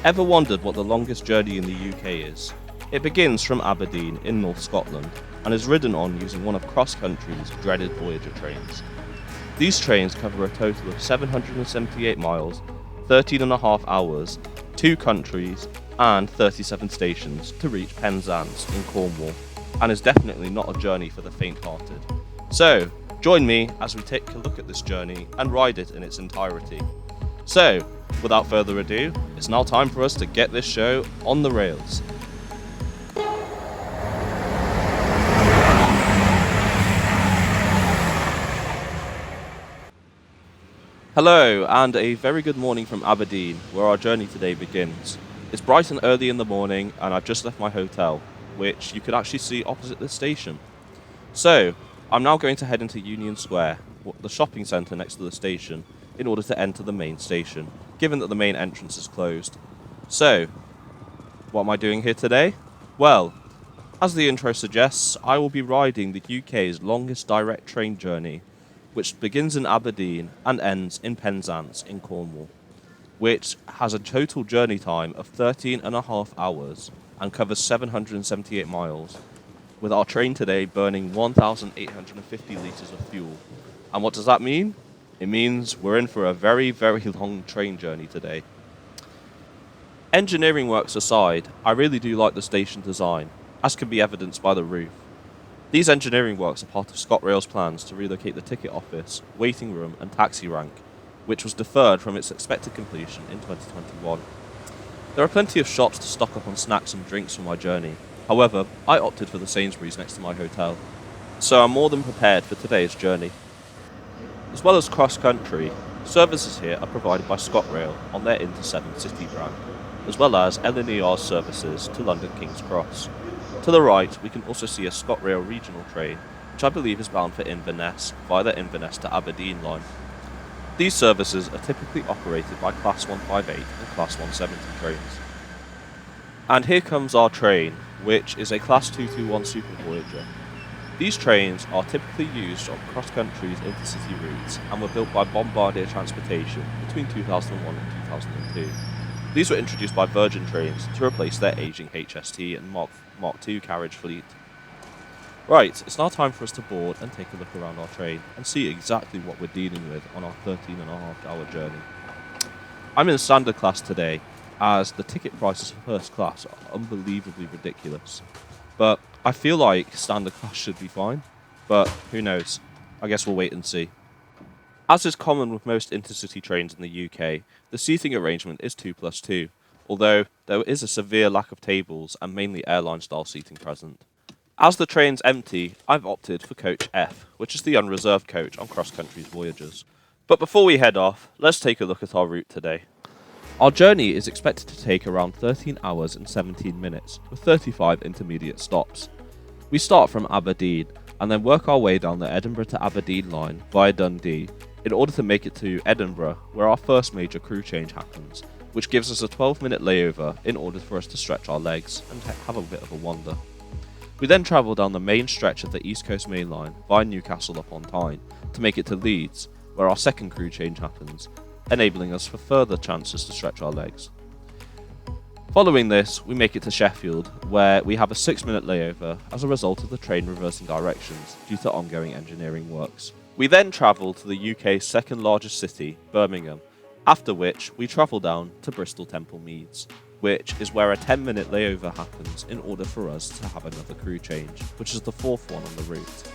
Ever wondered what the longest journey in the UK is? It begins from Aberdeen in North Scotland and is ridden on using one of CrossCountry's dreaded Voyager trains. These trains cover a total of 778 miles, 13.5 hours, 2 countries and 37 stations to reach Penzance in Cornwall, and is definitely not a journey for the faint-hearted. So, join me as we take a look at this journey and ride it in its entirety. So, without further ado, it's now time for us to get this show on the rails. Hello, and a very good morning from Aberdeen, where our journey today begins. It's bright and early in the morning, and I've just left my hotel, which you could actually see opposite the station. So, I'm now going to head into Union Square, the shopping centre next to the station, in order to enter the main station, given that the main entrance is closed. So, what am I doing here today? Well, as the intro suggests, I will be riding the UK's longest direct train journey, which begins in Aberdeen and ends in Penzance in Cornwall, which has a total journey time of 13.5 hours and covers 778 miles, with our train today burning 1,850 litres of fuel. And what does that mean? It means we're in for a very, very long train journey today. Engineering works aside, I really do like the station design, as can be evidenced by the roof. These engineering works are part of ScotRail's plans to relocate the ticket office, waiting room and taxi rank, which was deferred from its expected completion in 2021. There are plenty of shops to stock up on snacks and drinks for my journey. However, I opted for the Sainsbury's next to my hotel, so I'm more than prepared for today's journey. As well as cross-country, services here are provided by ScotRail on their Inter7 City brand, as well as LNER's services to London King's Cross. To the right, we can also see a ScotRail regional train, which I believe is bound for Inverness via the Inverness to Aberdeen line. These services are typically operated by Class 158 and Class 170 trains. And here comes our train, which is a Class 221 Super Voyager. These trains are typically used on CrossCountry's intercity routes and were built by Bombardier Transportation between 2001 and 2002. These were introduced by Virgin Trains to replace their ageing HST and Mark II carriage fleet. Right, it's now time for us to board and take a look around our train and see exactly what we're dealing with on our 13.5 hour journey. I'm in standard class today, as the ticket prices for first class are unbelievably ridiculous. But I feel like standard class should be fine, but who knows? I guess we'll wait and see. As is common with most intercity trains in the UK, the seating arrangement is 2+2, although there is a severe lack of tables and mainly airline-style seating present. As the train's empty, I've opted for coach F, which is the unreserved coach on CrossCountry's Voyagers. But before we head off, let's take a look at our route today. Our journey is expected to take around 13 hours and 17 minutes, with 35 intermediate stops. We start from Aberdeen, and then work our way down the Edinburgh to Aberdeen line via Dundee, in order to make it to Edinburgh, where our first major crew change happens, which gives us a 12-minute layover in order for us to stretch our legs and have a bit of a wander. We then travel down the main stretch of the East Coast Main Line via Newcastle upon Tyne to make it to Leeds, where our second crew change happens, enabling us for further chances to stretch our legs. Following this, we make it to Sheffield, where we have a 6-minute layover as a result of the train reversing directions due to ongoing engineering works. We then travel to the UK's second largest city, Birmingham, after which we travel down to Bristol Temple Meads, which is where a 10-minute layover happens in order for us to have another crew change, which is the fourth one on the route.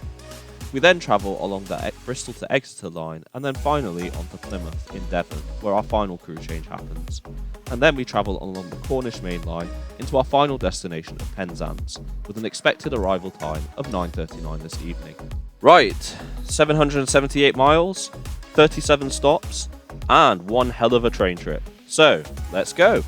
We then travel along the Bristol to Exeter line and then finally onto Plymouth in Devon, where our final crew change happens. And then we travel along the Cornish Main Line into our final destination of Penzance, with an expected arrival time of 9:39 this evening. Right, 778 miles, 37 stops, and one hell of a train trip. So, let's go!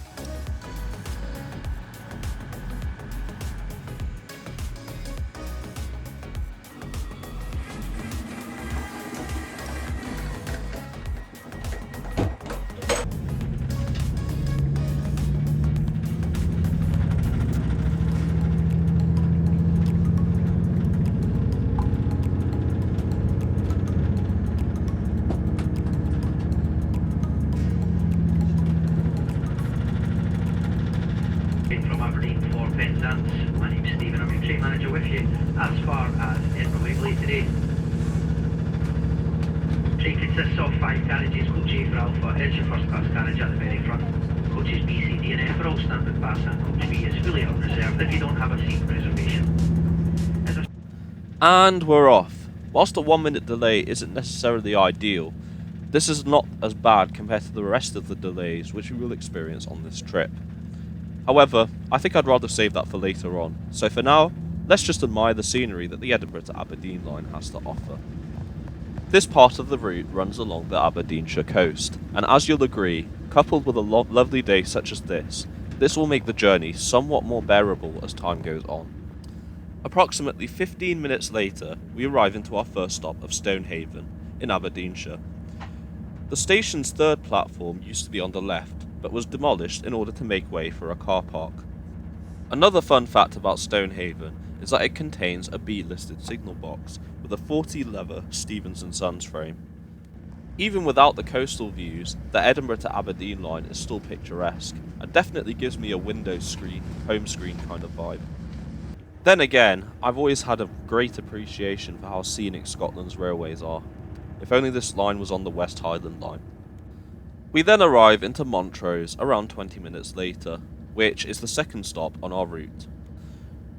From Aberdeen for Penzance. My name's Stephen, I'm your train manager with you as far as Edinburgh Waverley today. Train consists of 5 carriages. Coach A for Alpha is your first class carriage at the very front. Coaches B, C, D and F are all standard pass and Coach B is fully unreserved if you don't have a seat reservation. And we're off. Whilst a 1 minute delay isn't necessarily ideal, this is not as bad compared to the rest of the delays which we will experience on this trip. However, I think I'd rather save that for later on, so for now, let's just admire the scenery that the Edinburgh to Aberdeen line has to offer. This part of the route runs along the Aberdeenshire coast, and as you'll agree, coupled with a lovely day such as this will make the journey somewhat more bearable as time goes on. Approximately 15 minutes later, we arrive into our first stop of Stonehaven, in Aberdeenshire. The station's third platform used to be on the left, but was demolished in order to make way for a car park. Another fun fact about Stonehaven is that it contains a B-listed signal box with a 40 lever Stevens & Sons frame. Even without the coastal views, the Edinburgh to Aberdeen line is still picturesque, and definitely gives me a window screen, home screen kind of vibe. Then again, I've always had a great appreciation for how scenic Scotland's railways are. If only this line was on the West Highland line. We then arrive into Montrose around 20 minutes later, which is the second stop on our route.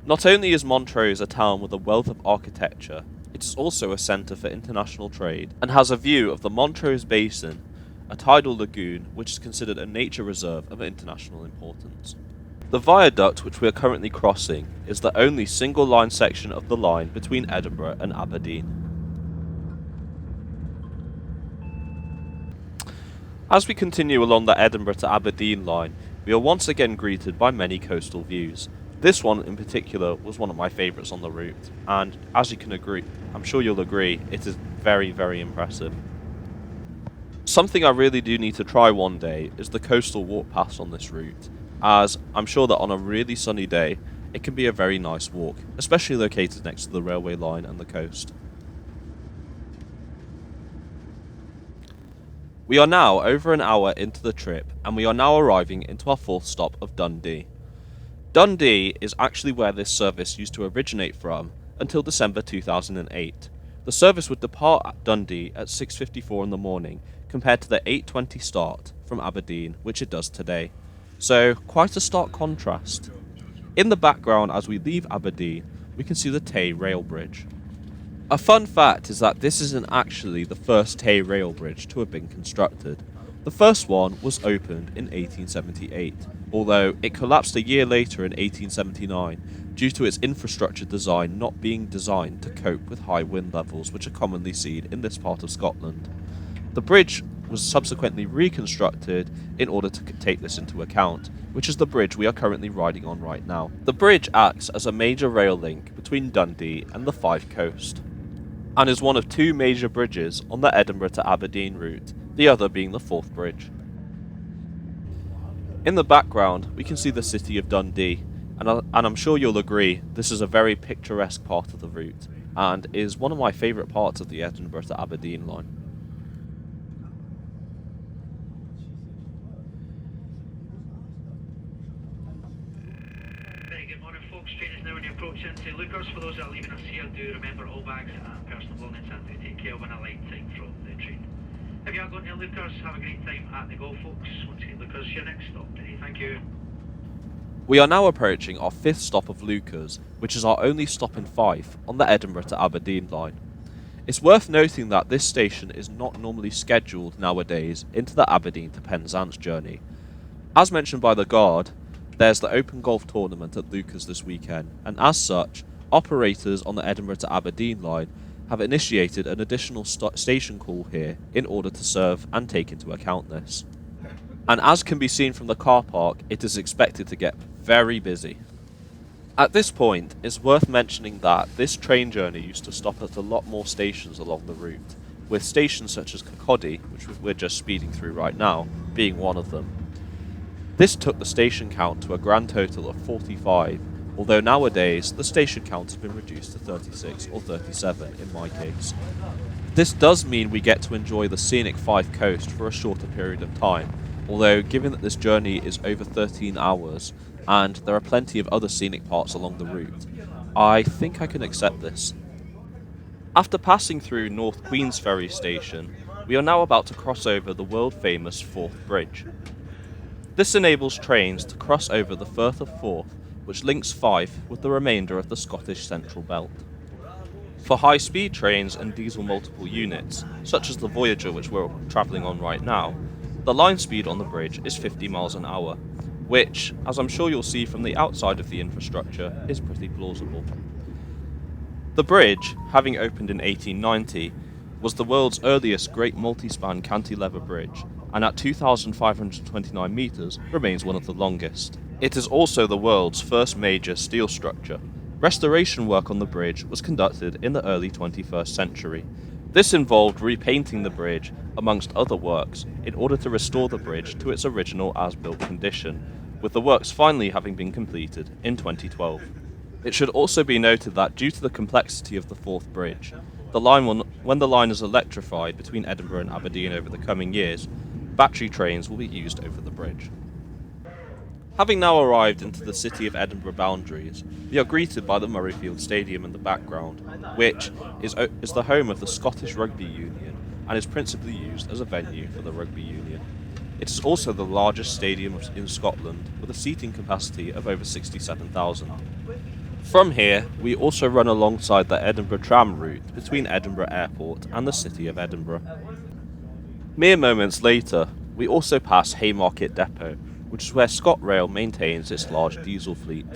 Not only is Montrose a town with a wealth of architecture, it is also a centre for international trade and has a view of the Montrose Basin, a tidal lagoon which is considered a nature reserve of international importance. The viaduct which we are currently crossing is the only single line section of the line between Edinburgh and Aberdeen. As we continue along the Edinburgh to Aberdeen line, we are once again greeted by many coastal views. This one in particular was one of my favourites on the route, and as you can agree, I'm sure you'll agree, it is very, very impressive. Something I really do need to try one day is the coastal walk paths on this route, as I'm sure that on a really sunny day, it can be a very nice walk, especially located next to the railway line and the coast. We are now over an hour into the trip, and we are now arriving into our fourth stop of Dundee. Dundee is actually where this service used to originate from until December 2008. The service would depart at Dundee at 6:54 in the morning compared to the 8:20 start from Aberdeen, which it does today. So, quite a stark contrast. In the background as we leave Aberdeen, we can see the Tay rail bridge. A fun fact is that this isn't actually the first Tay rail bridge to have been constructed. The first one was opened in 1878, although it collapsed a year later in 1879 due to its infrastructure design not being designed to cope with high wind levels which are commonly seen in this part of Scotland. The bridge was subsequently reconstructed in order to take this into account, which is the bridge we are currently riding on right now. The bridge acts as a major rail link between Dundee and the Fife coast, and is one of 2 major bridges on the Edinburgh to Aberdeen route, the other being the Forth Bridge. In the background, we can see the city of Dundee, and I'm sure you'll agree this is a very picturesque part of the route, and is one of my favourite parts of the Edinburgh to Aberdeen line. Very good morning folks, train is now on the approach into LEUCHARS. For those that are leaving us here, do remember all bags and personal belongings and do take care when a light time from the train. If you are going to LEUCHARS, have a great time at the go folks. Once again, LEUCHARS, your next stop today. Thank you. We are now approaching our 5th stop of LEUCHARS, which is our only stop in Fife on the Edinburgh to Aberdeen line. It's worth noting that this station is not normally scheduled nowadays into the Aberdeen to Penzance journey. As mentioned by the guard, there's the Open Golf Tournament at LEUCHARS this weekend, and as such, operators on the Edinburgh to Aberdeen line have initiated an additional station call here in order to serve and take into account this. And as can be seen from the car park, it is expected to get very busy. At this point, it's worth mentioning that this train journey used to stop at a lot more stations along the route, with stations such as Kirkcaldy, which we're just speeding through right now, being one of them. This took the station count to a grand total of 45, although nowadays the station count has been reduced to 36 or 37 in my case. This does mean we get to enjoy the scenic Fife coast for a shorter period of time, although given that this journey is over 13 hours, and there are plenty of other scenic parts along the route. I think I can accept this. After passing through North Queensferry station, we are now about to cross over the world-famous Forth Bridge. This enables trains to cross over the Firth of Forth, which links Fife with the remainder of the Scottish Central Belt. For high-speed trains and diesel multiple units, such as the Voyager which we're travelling on right now, the line speed on the bridge is 50 miles an hour, which, as I'm sure you'll see from the outside of the infrastructure, is pretty plausible. The bridge, having opened in 1890, was the world's earliest great multi-span cantilever bridge, and at 2,529 metres remains one of the longest. It is also the world's first major steel structure. Restoration work on the bridge was conducted in the early 21st century. This involved repainting the bridge, amongst other works, in order to restore the bridge to its original as-built condition, with the works finally having been completed in 2012. It should also be noted that due to the complexity of the Forth Bridge, when the line is electrified between Edinburgh and Aberdeen over the coming years, battery trains will be used over the bridge. Having now arrived into the city of Edinburgh boundaries, we are greeted by the Murrayfield Stadium in the background, which is the home of the Scottish Rugby Union and is principally used as a venue for the Rugby Union. It is also the largest stadium in Scotland, with a seating capacity of over 67,000. From here, we also run alongside the Edinburgh tram route between Edinburgh Airport and the city of Edinburgh. Mere moments later, we also pass Haymarket Depot, which is where ScotRail maintains its large diesel fleet.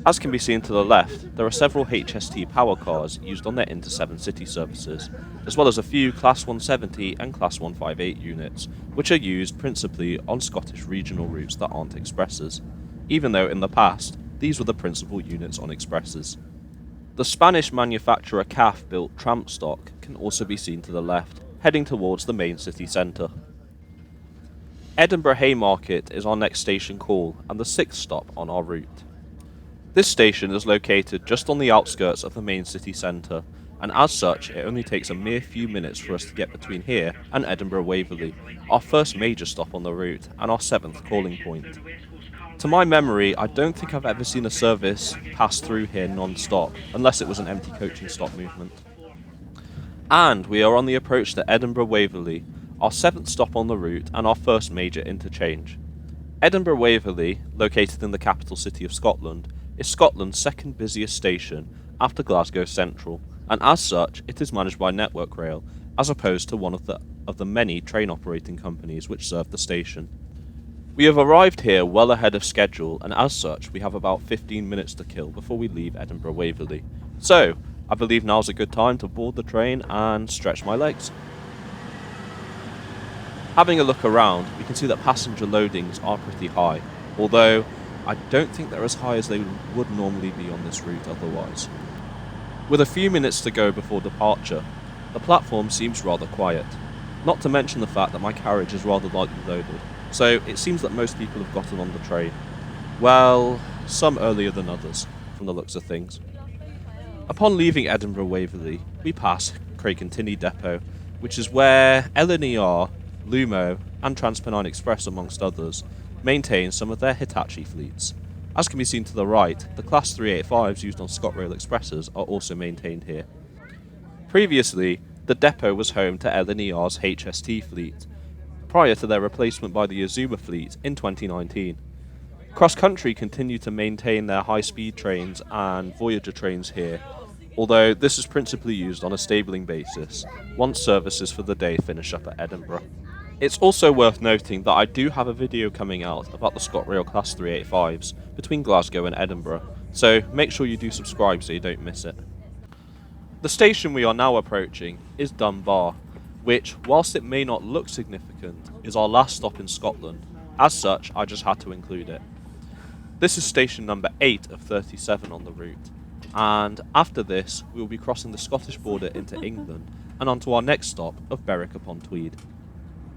As can be seen to the left, there are several HST power cars used on their Inter-7 city services, as well as a few Class 170 and Class 158 units, which are used principally on Scottish regional routes that aren't expresses, even though in the past, these were the principal units on expresses. The Spanish manufacturer CAF built tramp stock can also be seen to the left, heading towards the main city centre. Edinburgh Haymarket is our next station call and the 6th stop on our route. This station is located just on the outskirts of the main city centre, and as such it only takes a mere few minutes for us to get between here and Edinburgh Waverley, our first major stop on the route and our 7th calling point. To my memory, I don't think I've ever seen a service pass through here non-stop, unless it was an empty coaching stop movement. And we are on the approach to Edinburgh Waverley, our 7th stop on the route and our first major interchange. Edinburgh Waverley, located in the capital city of Scotland, is Scotland's second busiest station after Glasgow Central, and as such it is managed by Network Rail, as opposed to one of the many train operating companies which serve the station. We have arrived here well ahead of schedule, and as such we have about 15 minutes to kill before we leave Edinburgh Waverley. So, I believe now's a good time to board the train and stretch my legs. Having a look around, we can see that passenger loadings are pretty high, although I don't think they're as high as they would normally be on this route otherwise. With a few minutes to go before departure, the platform seems rather quiet, not to mention the fact that my carriage is rather lightly loaded. So it seems that most people have gotten on the train. Well, some earlier than others, from the looks of things. Upon leaving Edinburgh Waverley, we pass Craigentinny Depot, which is where LNER, Lumo, and TransPennine Express, amongst others, maintain some of their Hitachi fleets. As can be seen to the right, the Class 385s used on ScotRail Expresses are also maintained here. Previously, the depot was home to LNER's HST fleet, prior to their replacement by the Azuma fleet in 2019. CrossCountry continue to maintain their high-speed trains and Voyager trains here, although this is principally used on a stabling basis, once services for the day finish up at Edinburgh. It's also worth noting that I do have a video coming out about the ScotRail Class 385s between Glasgow and Edinburgh, so make sure you do subscribe so you don't miss it. The station we are now approaching is DUNBAR, which, whilst it may not look significant, is our last stop in Scotland. As such, I just had to include it. This is station number 8 of 37 on the route, and after this we will be crossing the Scottish border into England and onto our next stop of Berwick upon Tweed.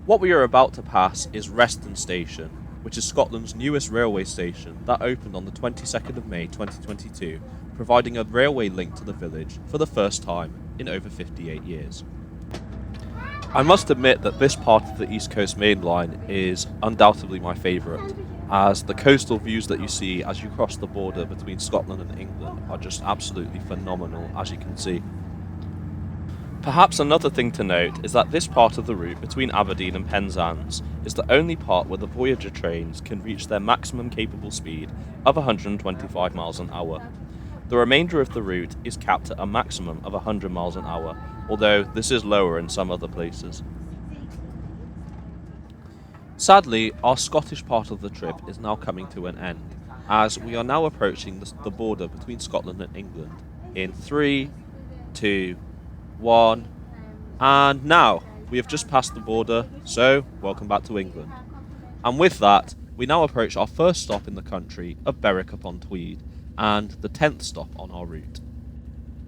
What we are about to pass is Reston Station, which is Scotland's newest railway station that opened on the 22nd of May 2022, providing a railway link to the village for the first time in over 58 years. I must admit that this part of the East Coast Main Line is undoubtedly my favourite, as the coastal views that you see as you cross the border between Scotland and England are just absolutely phenomenal, as you can see. Perhaps another thing to note is that this part of the route between Aberdeen and Penzance is the only part where the Voyager trains can reach their maximum capable speed of 125 miles an hour. The remainder of the route is capped at a maximum of 100 miles an hour, although this is lower in some other places. Sadly, our Scottish part of the trip is now coming to an end, as we are now approaching the border between Scotland and England in 3, 2, 1, and now we have just passed the border, so welcome back to England. And with that, we now approach our first stop in the country of Berwick upon Tweed, and the 10th stop on our route.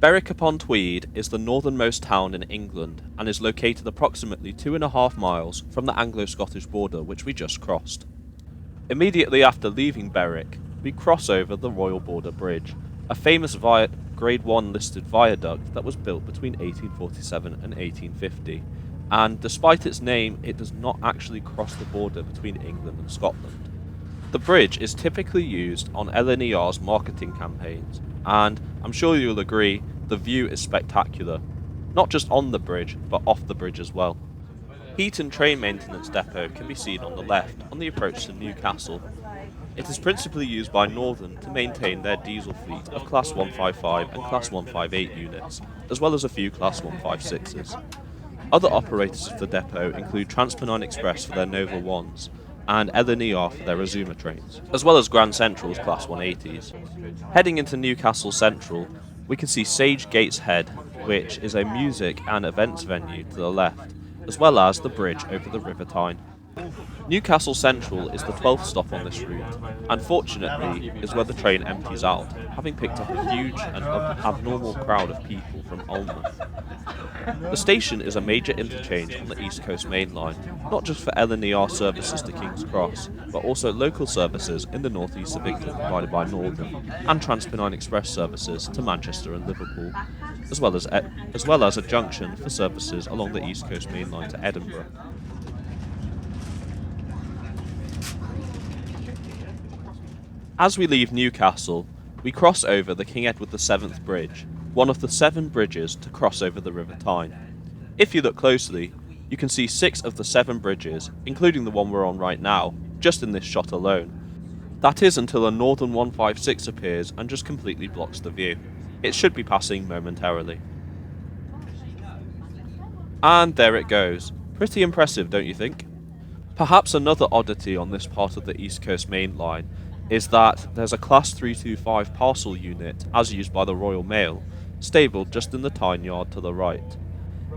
Berwick upon Tweed is the northernmost town in England and is located approximately 2.5 miles from the Anglo-Scottish border, which we just crossed. Immediately after leaving Berwick, we cross over the Royal Border Bridge, a famous Grade 1 listed viaduct that was built between 1847 and 1850, and despite its name, it does not actually cross the border between England and Scotland. The bridge is typically used on LNER's marketing campaigns, and I'm sure you'll agree, the view is spectacular, not just on the bridge, but off the bridge as well. Heaton Train Maintenance Depot can be seen on the left on the approach to Newcastle. It is principally used by Northern to maintain their diesel fleet of Class 155 and Class 158 units, as well as a few Class 156s. Other operators of the depot include TransPennine Express for their Nova 1s, and LNER for their Azuma trains, as well as Grand Central's Class 180s. Heading into Newcastle Central, we can see Sage Gateshead, which is a music and events venue to the left, as well as the bridge over the River Tyne. Newcastle Central is the 12th stop on this route, and fortunately is where the train empties out, having picked up a huge and abnormal crowd of people from Ulmouth. The station is a major interchange on the East Coast Main Line, not just for LNER services to King's Cross, but also local services in the northeast of England provided by Northern, and TransPennine Express services to Manchester and Liverpool, as well as a junction for services along the East Coast Main Line to Edinburgh. As we leave Newcastle, we cross over the King Edward VII Bridge, one of the 7 bridges to cross over the River Tyne. If you look closely, you can see 6 of the 7 bridges, including the one we're on right now, just in this shot alone. That is until a Northern 156 appears and just completely blocks the view. It should be passing momentarily. And there it goes. Pretty impressive, don't you think? Perhaps another oddity on this part of the East Coast Main Line is that there's a Class 325 parcel unit, as used by the Royal Mail, stabled just in the Tyne Yard to the right.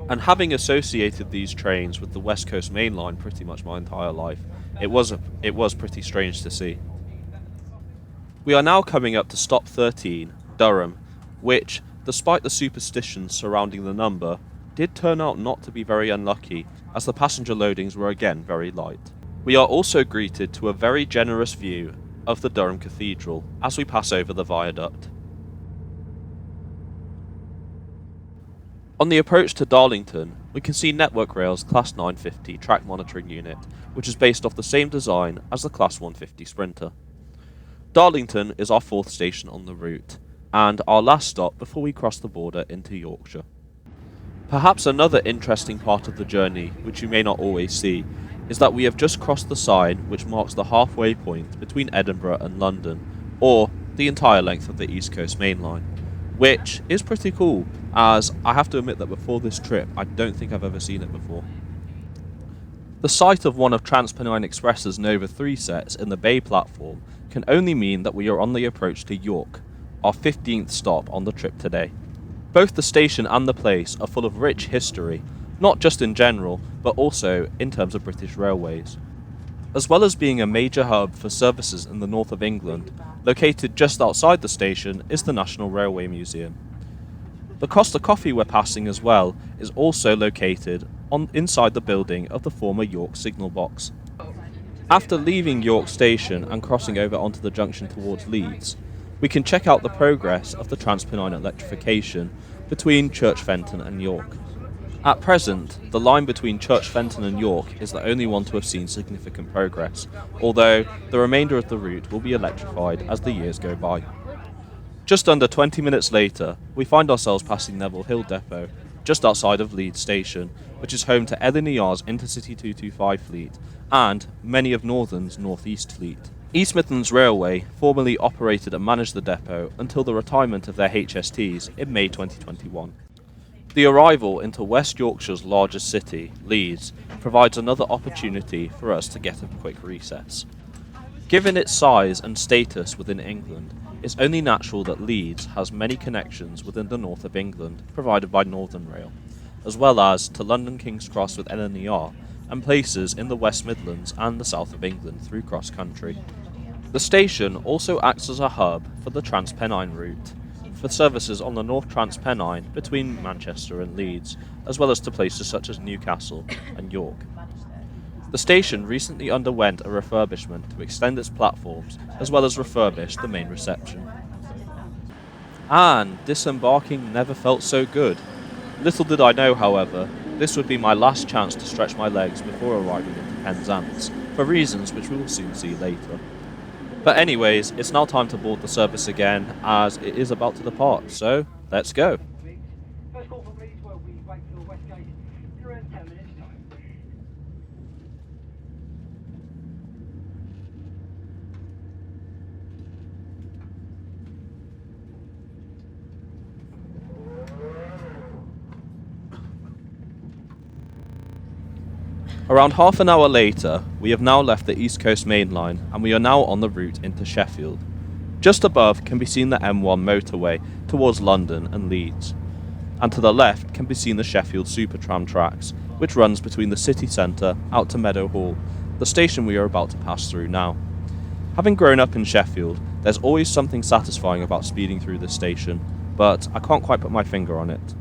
And having associated these trains with the West Coast Main Line pretty much my entire life, it was pretty strange to see. We are now coming up to stop 13, Durham, which, despite the superstitions surrounding the number, did turn out not to be very unlucky, as the passenger loadings were again very light. We are also greeted to a very generous view of the Durham Cathedral as we pass over the viaduct. On the approach to Darlington, we can see Network Rail's Class 950 track monitoring unit, which is based off the same design as the Class 150 Sprinter. Darlington is our 4th station on the route, and our last stop before we cross the border into Yorkshire. Perhaps another interesting part of the journey, which you may not always see, is that we have just crossed the sign which marks the halfway point between Edinburgh and London, or the entire length of the East Coast Main Line, which is pretty cool, as I have to admit that before this trip I don't think I've ever seen it before. The sight of one of TransPennine Express's Nova 3 sets in the Bay platform can only mean that we are on the approach to York, our 15th stop on the trip today. Both the station and the place are full of rich history, not just in general, but also in terms of British railways. As well as being a major hub for services in the north of England, located just outside the station is the National Railway Museum. The Costa Coffee we're passing as well is also located inside the building of the former York signal box. After leaving York Station and crossing over onto the junction towards Leeds, we can check out the progress of the TransPennine electrification between Church Fenton and York. At present, the line between Church Fenton and York is the only one to have seen significant progress, although the remainder of the route will be electrified as the years go by. Just under 20 minutes later, we find ourselves passing Neville Hill Depot, just outside of Leeds Station, which is home to LNER's Intercity 225 fleet and many of Northern's North East fleet. East Midlands Railway formerly operated and managed the depot until the retirement of their HSTs in May 2021. The arrival into West Yorkshire's largest city, Leeds, provides another opportunity for us to get a quick recess. Given its size and status within England, it's only natural that Leeds has many connections within the north of England provided by Northern Rail, as well as to London King's Cross with LNER and places in the West Midlands and the south of England through CrossCountry. The station also acts as a hub for the Transpennine route, for services on the North Transpennine between Manchester and Leeds, as well as to places such as Newcastle and York. The station recently underwent a refurbishment to extend its platforms, as well as refurbish the main reception. And disembarking never felt so good. Little did I know, however, this would be my last chance to stretch my legs before arriving into Penzance, for reasons which we will soon see later. But anyways, it's now time to board the service again, as it is about to depart, so let's go. First call from Leeds, where we wait for the West Gate in around 10 minutes time. Around half an hour later, we have now left the East Coast Main Line and we are now on the route into Sheffield. Just above can be seen the M1 motorway towards London and Leeds, and to the left can be seen the Sheffield Supertram tracks, which runs between the city centre out to Meadow Hall, the station we are about to pass through now. Having grown up in Sheffield, there's always something satisfying about speeding through this station, but I can't quite put my finger on it.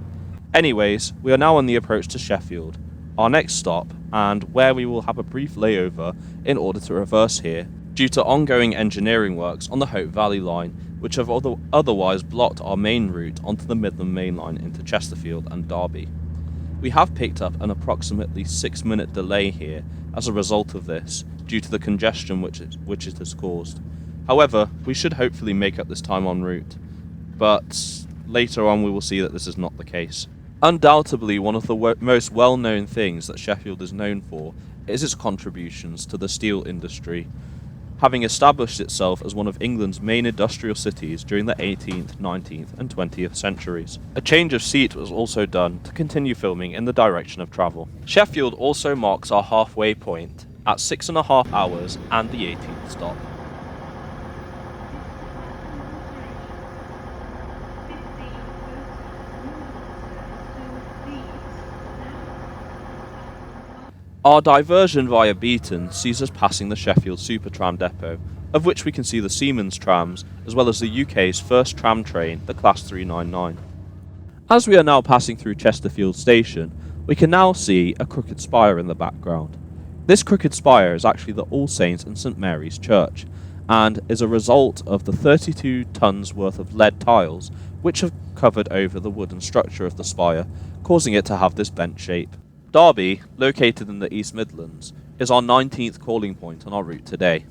Anyways, we are now on the approach to Sheffield, our next stop, and where we will have a brief layover in order to reverse here due to ongoing engineering works on the Hope Valley line, which have otherwise blocked our main route onto the Midland Main Line into Chesterfield and Derby. We have picked up an approximately 6-minute delay here as a result of this, due to the congestion which it has caused. However, we should hopefully make up this time en route, but later on we will see that this is not the case. Undoubtedly, one of the most well-known things that Sheffield is known for is its contributions to the steel industry, having established itself as one of England's main industrial cities during the 18th, 19th and 20th centuries. A change of seat was also done to continue filming in the direction of travel. Sheffield also marks our halfway point at 6.5 hours and the 18th stop. Our diversion via Beaton sees us passing the Sheffield Supertram depot, of which we can see the Siemens trams, as well as the UK's first tram train, the Class 399. As we are now passing through Chesterfield Station, we can now see a crooked spire in the background. This crooked spire is actually the All Saints and St Mary's Church, and is a result of the 32 tons worth of lead tiles which have covered over the wooden structure of the spire, causing it to have this bent shape. Derby, located in the East Midlands, is our 19th calling point on our route today.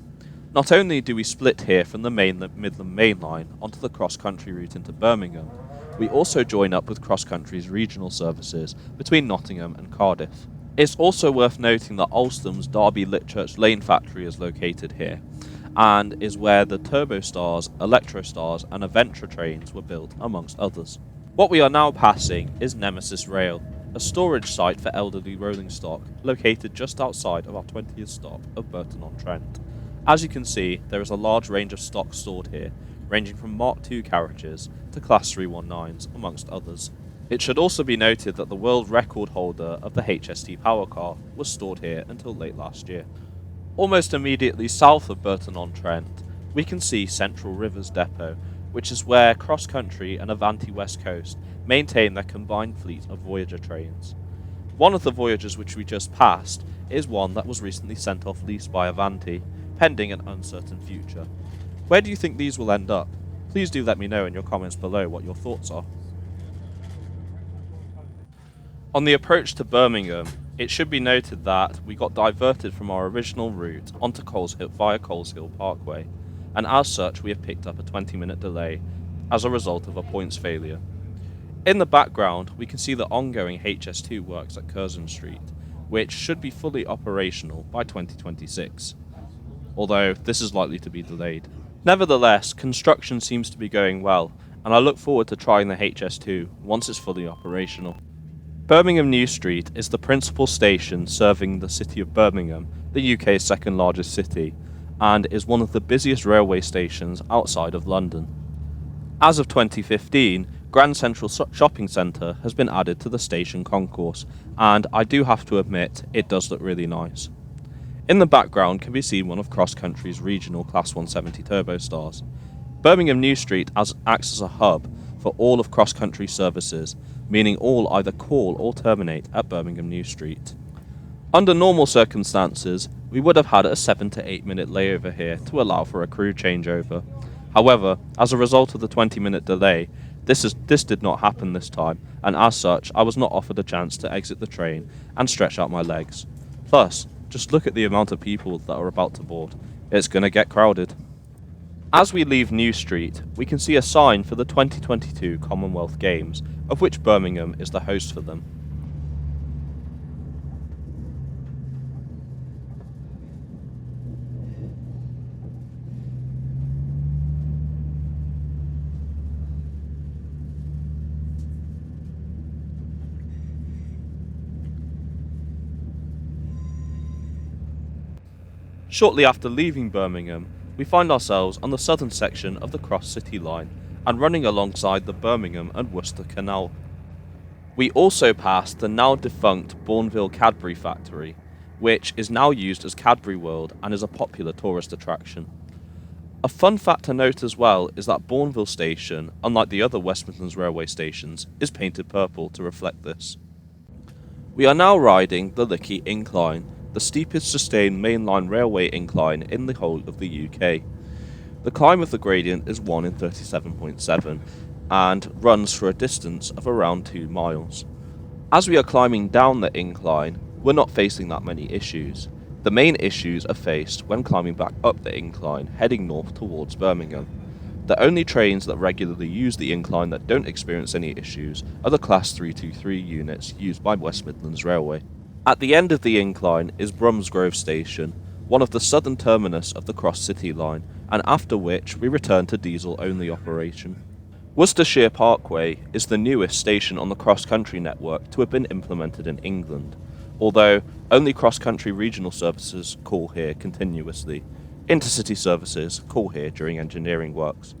Not only do we split here from the Midland Main Line onto the cross-country route into Birmingham, we also join up with CrossCountry's regional services between Nottingham and Cardiff. It's also worth noting that Alstom's Derby Litchurch Lane factory is located here, and is where the Turbostars, Electrostars and Aventra trains were built, amongst others. What we are now passing is Nemesis Rail, a storage site for elderly rolling stock, located just outside of our 20th stop of Burton-on-Trent. As you can see, there is a large range of stock stored here, ranging from Mark II carriages to Class 319s, amongst others. It should also be noted that the world record holder of the HST power car was stored here until late last year. Almost immediately south of Burton-on-Trent, we can see Central Rivers Depot, which is where CrossCountry and Avanti West Coast maintain their combined fleet of Voyager trains. One of the Voyagers which we just passed is one that was recently sent off lease by Avanti, pending an uncertain future. Where do you think these will end up? Please do let me know in your comments below what your thoughts are. On the approach to Birmingham, it should be noted that we got diverted from our original route onto Coles Hill via Coles Hill Parkway, and as such we have picked up a 20-minute delay as a result of a points failure. In the background, we can see the ongoing HS2 works at Curzon Street, which should be fully operational by 2026, although this is likely to be delayed. Nevertheless, construction seems to be going well, and I look forward to trying the HS2 once it's fully operational. Birmingham New Street is the principal station serving the city of Birmingham, the UK's second largest city, and is one of the busiest railway stations outside of London. As of 2015, Grand Central Shopping Centre has been added to the station concourse, and I do have to admit, it does look really nice. In the background can be seen one of CrossCountry's regional Class 170 Turbostars. Birmingham New Street acts as a hub for all of CrossCountry services, meaning all either call or terminate at Birmingham New Street. Under normal circumstances, we would have had a 7 to 8 minute layover here to allow for a crew changeover. However, as a result of the 20-minute delay, this did not happen this time, and as such, I was not offered a chance to exit the train and stretch out my legs. Plus, just look at the amount of people that are about to board. It's gonna get crowded. As we leave New Street, we can see a sign for the 2022 Commonwealth Games, of which Birmingham is the host for them. Shortly after leaving Birmingham, we find ourselves on the southern section of the Cross City Line and running alongside the Birmingham and Worcester Canal. We also passed the now defunct Bournville Cadbury factory, which is now used as Cadbury World and is a popular tourist attraction. A fun fact to note as well is that Bournville Station, unlike the other West Midlands railway stations, is painted purple to reflect this. We are now riding the Lickey Incline, the steepest sustained mainline railway incline in the whole of the UK. The climb of the gradient is 1 in 37.7 and runs for a distance of around 2 miles. As we are climbing down the incline, we're not facing that many issues. The main issues are faced when climbing back up the incline, heading north towards Birmingham. The only trains that regularly use the incline that don't experience any issues are the Class 323 units used by West Midlands Railway. At the end of the incline is BROMSGROVE Station, one of the southern terminus of the Cross City Line, and after which we return to diesel-only operation. Worcestershire Parkway is the newest station on the cross-country network to have been implemented in England, although only cross-country regional services call here continuously. Intercity services call here during engineering works.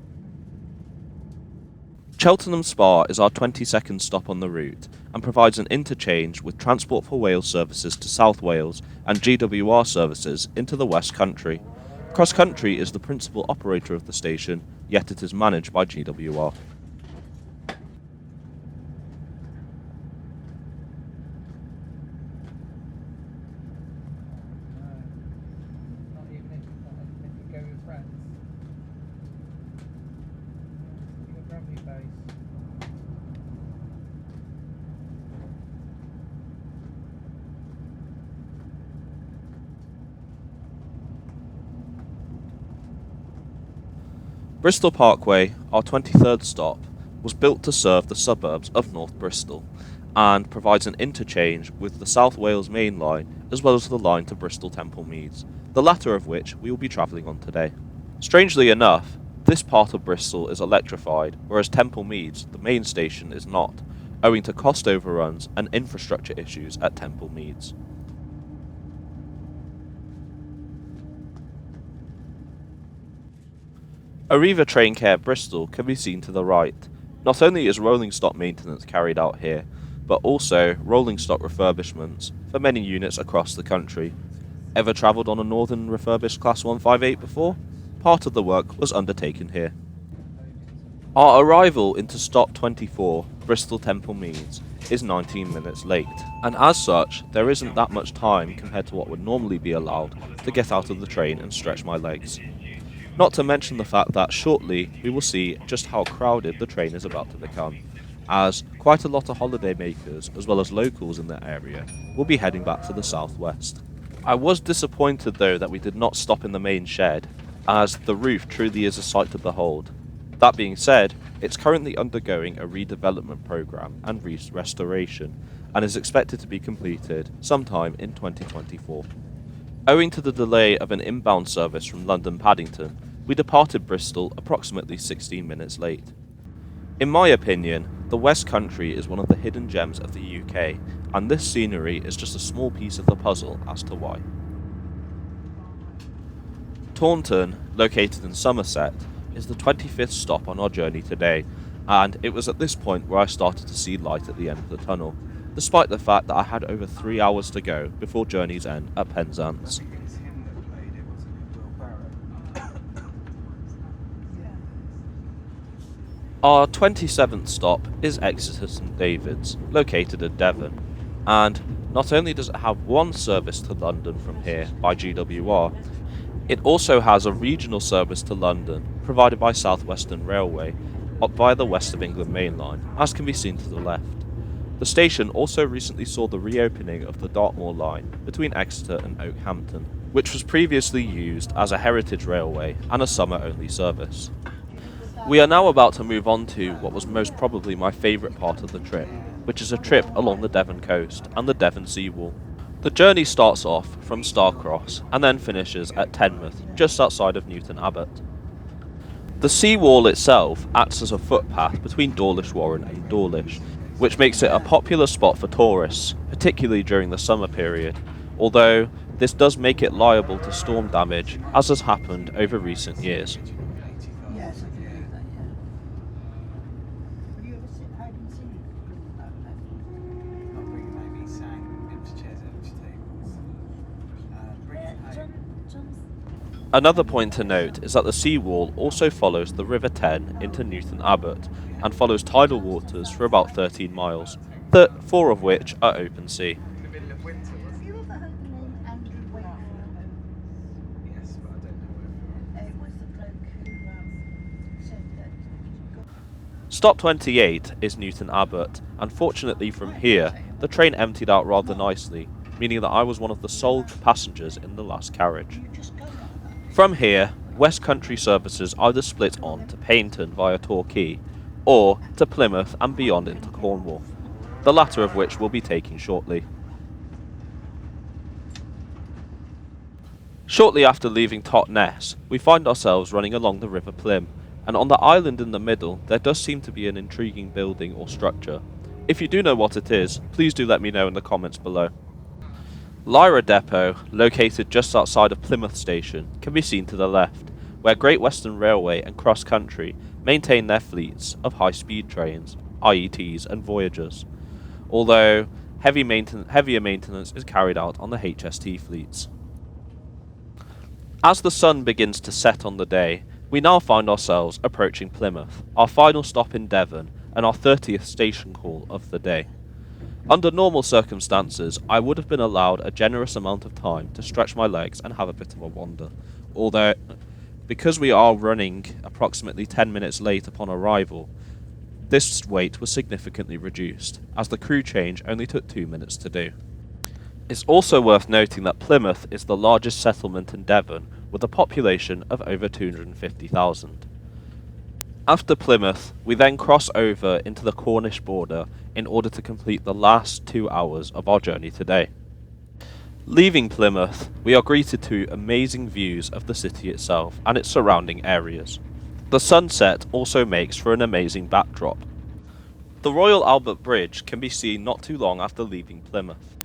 Cheltenham Spa is our 22nd stop on the route and provides an interchange with Transport for Wales services to South Wales and GWR services into the West Country. Cross Country is the principal operator of the station, yet it is managed by GWR. Bristol Parkway, our 23rd stop, was built to serve the suburbs of North Bristol and provides an interchange with the South Wales Main Line as well as the line to Bristol Temple Meads, the latter of which we will be travelling on today. Strangely enough, this part of Bristol is electrified, whereas Temple Meads, the main station, is not, owing to cost overruns and infrastructure issues at Temple Meads. Arriva Train Care Bristol can be seen to the right. Not only is rolling stock maintenance carried out here, but also rolling stock refurbishments for many units across the country. Ever travelled on a northern refurbished Class 158 before? Part of the work was undertaken here. Our arrival into stop 24, Bristol Temple Meads, is 19 minutes late, and as such, there isn't that much time compared to what would normally be allowed to get out of the train and stretch my legs. Not to mention the fact that shortly we will see just how crowded the train is about to become. as quite a lot of holiday makers as well as locals in the area will be heading back to the southwest. I was disappointed though that we did not stop in the main shed, as the roof truly is a sight to behold. That being said, it's currently undergoing a redevelopment program and restoration, and is expected to be completed sometime in 2024. Owing to the delay of an inbound service from London Paddington, we departed Bristol approximately 16 minutes late. In my opinion, the West Country is one of the hidden gems of the UK, and this scenery is just a small piece of the puzzle as to why. Taunton, located in Somerset, is the 25th stop on our journey today, and it was at this point where I started to see light at the end of the tunnel, despite the fact that I had over 3 hours to go before journey's end at Penzance. Our 27th stop is Exeter St David's, located in Devon, and not only does it have one service to London from here by GWR, it also has a regional service to London provided by South Western Railway up via the West of England main line, as can be seen to the left. The station also recently saw the reopening of the Dartmoor line between Exeter and Oakhampton, which was previously used as a heritage railway and a summer-only service. We are now about to move on to what was most probably my favourite part of the trip, which is a trip along the Devon coast and the Devon seawall. The journey starts off from Starcross and then finishes at Tenmouth, just outside of Newton Abbot. The seawall itself acts as a footpath between Dawlish Warren and Dawlish, which makes it a popular spot for tourists, particularly during the summer period, although this does make it liable to storm damage, as has happened over recent years. Another point to note is that the seawall also follows the River Ten into Newton Abbot and follows tidal waters for about 13 miles, 4 of which are open sea. Stop 28 is Newton Abbot, and fortunately from here, the train emptied out rather nicely, meaning that I was one of the sole passengers in the last carriage. From here, West Country services either split on to Paignton via Torquay, or to Plymouth and beyond into Cornwall, the latter of which we'll be taking shortly. Shortly after leaving Totnes, we find ourselves running along the River Plym, and on the island in the middle there does seem to be an intriguing building or structure. If you do know what it is, please do let me know in the comments below. Lyra Depot, located just outside of Plymouth Station, can be seen to the left, where Great Western Railway and Cross Country maintain their fleets of high-speed trains, IETs and Voyagers, although heavier maintenance is carried out on the HST fleets. As the sun begins to set on the day, we now find ourselves approaching Plymouth, our final stop in Devon and our 30th station call of the day. Under normal circumstances, I would have been allowed a generous amount of time to stretch my legs and have a bit of a wander, although because we are running approximately 10 minutes late upon arrival, this wait was significantly reduced, as the crew change only took 2 minutes to do. It's also worth noting that Plymouth is the largest settlement in Devon, with a population of over 250,000. After Plymouth, we then cross over into the Cornish border in order to complete the last 2 hours of our journey today. Leaving Plymouth, we are greeted to amazing views of the city itself and its surrounding areas. The sunset also makes for an amazing backdrop. The Royal Albert Bridge can be seen not too long after leaving Plymouth.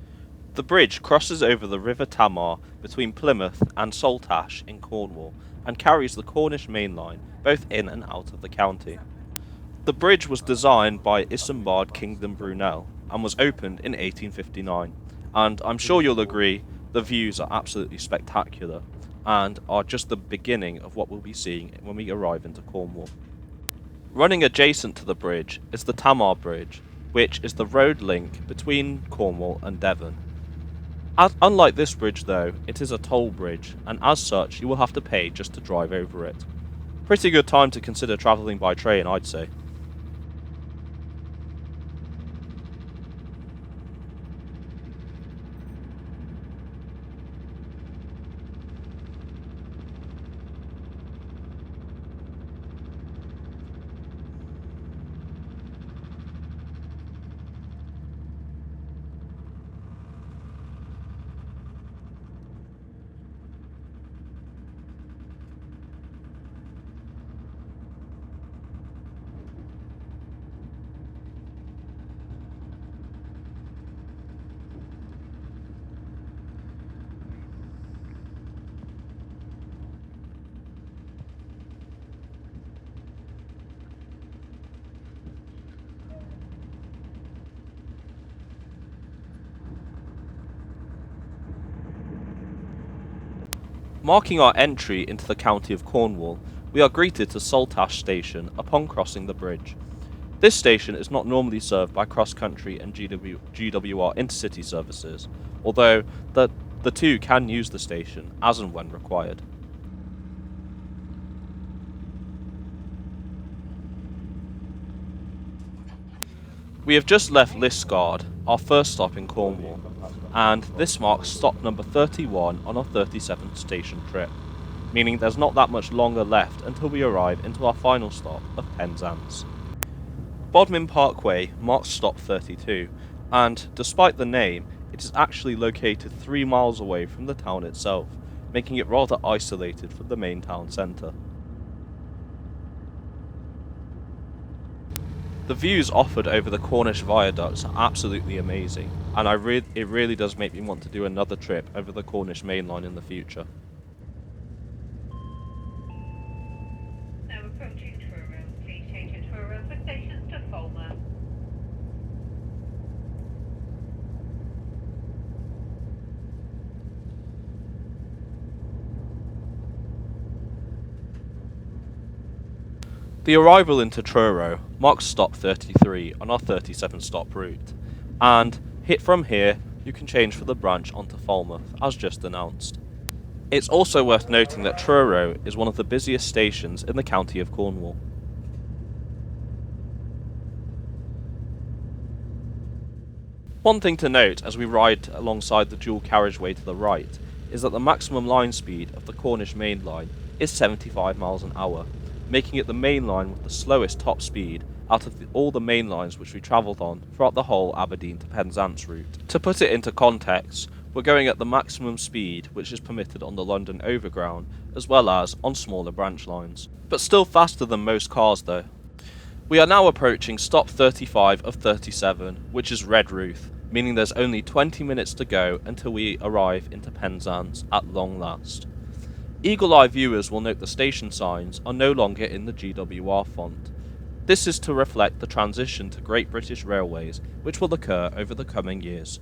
The bridge crosses over the River Tamar between Plymouth and Saltash in Cornwall and carries the Cornish main line both in and out of the county. The bridge was designed by Isambard Kingdom Brunel and was opened in 1859, and I'm sure you'll agree the views are absolutely spectacular and are just the beginning of what we'll be seeing when we arrive into Cornwall. Running adjacent to the bridge is the Tamar Bridge, which is the road link between Cornwall and Devon. Unlike this bridge though, it is a toll bridge, and as such you will have to pay just to drive over it. Pretty good time to consider travelling by train, I'd say. Marking our entry into the county of Cornwall, we are greeted to Saltash Station upon crossing the bridge. This station is not normally served by CrossCountry and GWR intercity services, although the two can use the station as and when required. We have just left Liskeard, our first stop in Cornwall, and this marks stop number 31 on our 37th station trip, meaning there's not that much longer left until we arrive into our final stop of Penzance. Bodmin Parkway marks stop 32, and despite the name, it is actually located 3 miles away from the town itself, making it rather isolated from the main town centre. The views offered over the Cornish viaducts are absolutely amazing, and it really does make me want to do another trip over the Cornish main line in the future. Now approaching Truro, please change at Truro for stations to Falmer. The arrival into Truro marks stop 33 on our 37 stop route, and from here you can change for the branch onto Falmouth as just announced. It's also worth noting that Truro is one of the busiest stations in the county of Cornwall. One thing to note as we ride alongside the dual carriageway to the right is that the maximum line speed of the Cornish main line is 75 miles an hour, making it the main line with the slowest top speed out of all the main lines which we travelled on throughout the whole Aberdeen to Penzance route. To put it into context, we're going at the maximum speed which is permitted on the London Overground as well as on smaller branch lines, but still faster than most cars though. We are now approaching stop 35 of 37, which is Redruth, meaning there's only 20 minutes to go until we arrive into Penzance at long last. Eagle-eye viewers will note the station signs are no longer in the GWR font. This is to reflect the transition to Great British Railways, which will occur over the coming years.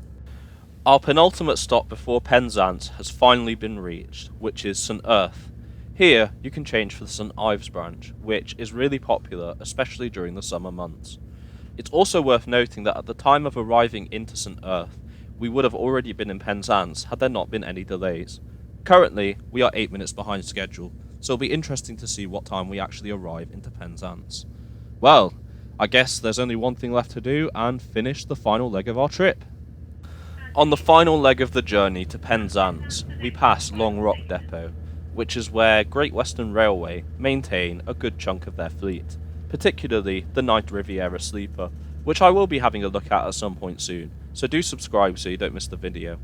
Our penultimate stop before Penzance has finally been reached, which is St Erth. Here you can change for the St Ives branch, which is really popular, especially during the summer months. It's also worth noting that at the time of arriving into St Erth, we would have already been in Penzance had there not been any delays. Currently, we are 8 minutes behind schedule, so it'll be interesting to see what time we actually arrive into Penzance. Well, I guess there's only one thing left to do and finish the final leg of our trip. On the final leg of the journey to Penzance, we pass Long Rock Depot, which is where Great Western Railway maintain a good chunk of their fleet, particularly the Night Riviera Sleeper, which I will be having a look at some point soon, so do subscribe so you don't miss the video.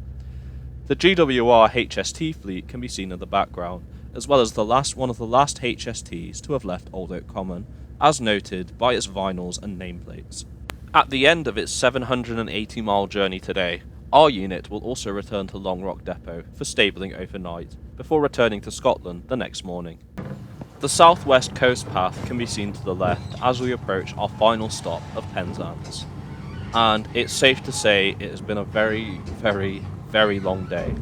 The GWR HST fleet can be seen in the background, as well as one of the last HSTs to have left Old Oak Common, as noted by its vinyls and nameplates. At the end of its 780-mile journey today, our unit will also return to Long Rock Depot for stabling overnight, before returning to Scotland the next morning. The southwest coast path can be seen to the left as we approach our final stop of Penzance, and it's safe to say it has been a very, very, very long day.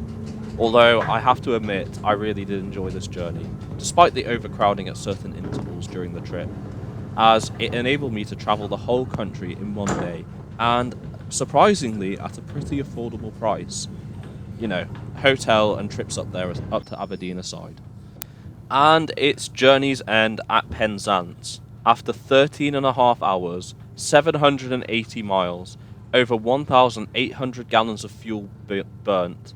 Although I have to admit I really did enjoy this journey, despite the overcrowding at certain intervals during the trip, as it enabled me to travel the whole country in one day, and surprisingly at a pretty affordable price. You know, hotel and trips up to Aberdeen aside. And its journey's end at Penzance, after 13.5 hours, 780 miles, over 1,800 gallons of fuel burnt,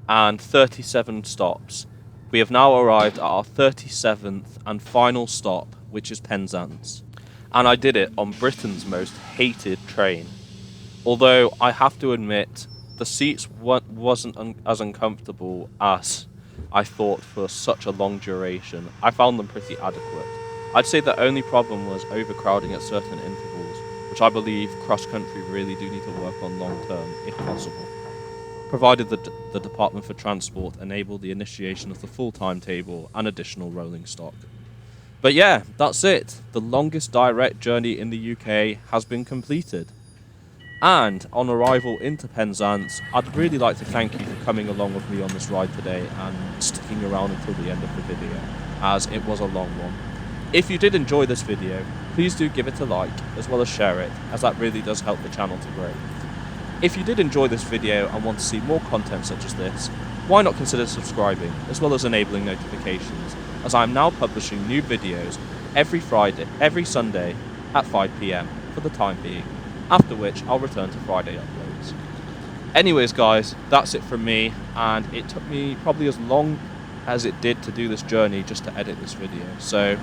and 37 stops. We have now arrived at our 37th and final stop, which is Penzance. And I did it on Britain's most hated train. Although I have to admit, the seats wasn't as uncomfortable as I thought for such a long duration. I found them pretty adequate. I'd say the only problem was overcrowding at certain intervals, which I believe cross-country really do need to work on long term, if possible, provided the Department for Transport enabled the initiation of the full timetable and additional rolling stock. But yeah, that's it. The longest direct journey in the UK has been completed. And on arrival into Penzance, I'd really like to thank you for coming along with me on this ride today and sticking around until the end of the video, as it was a long one. If you did enjoy this video, please do give it a like, as well as share it, as that really does help the channel to grow. If you did enjoy this video and want to see more content such as this, why not consider subscribing, as well as enabling notifications, as I am now publishing new videos every Sunday at 5 PM for the time being, after which I'll return to Friday uploads. Anyways guys, that's it from me, and it took me probably as long as it did to do this journey just to edit this video, so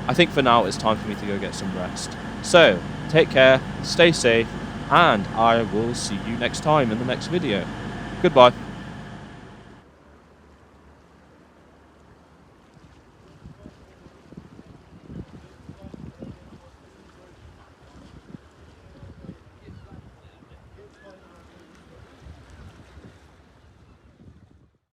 I think for now it's time for me to go get some rest. So, take care, stay safe, and I will see you next time in the next video. Goodbye.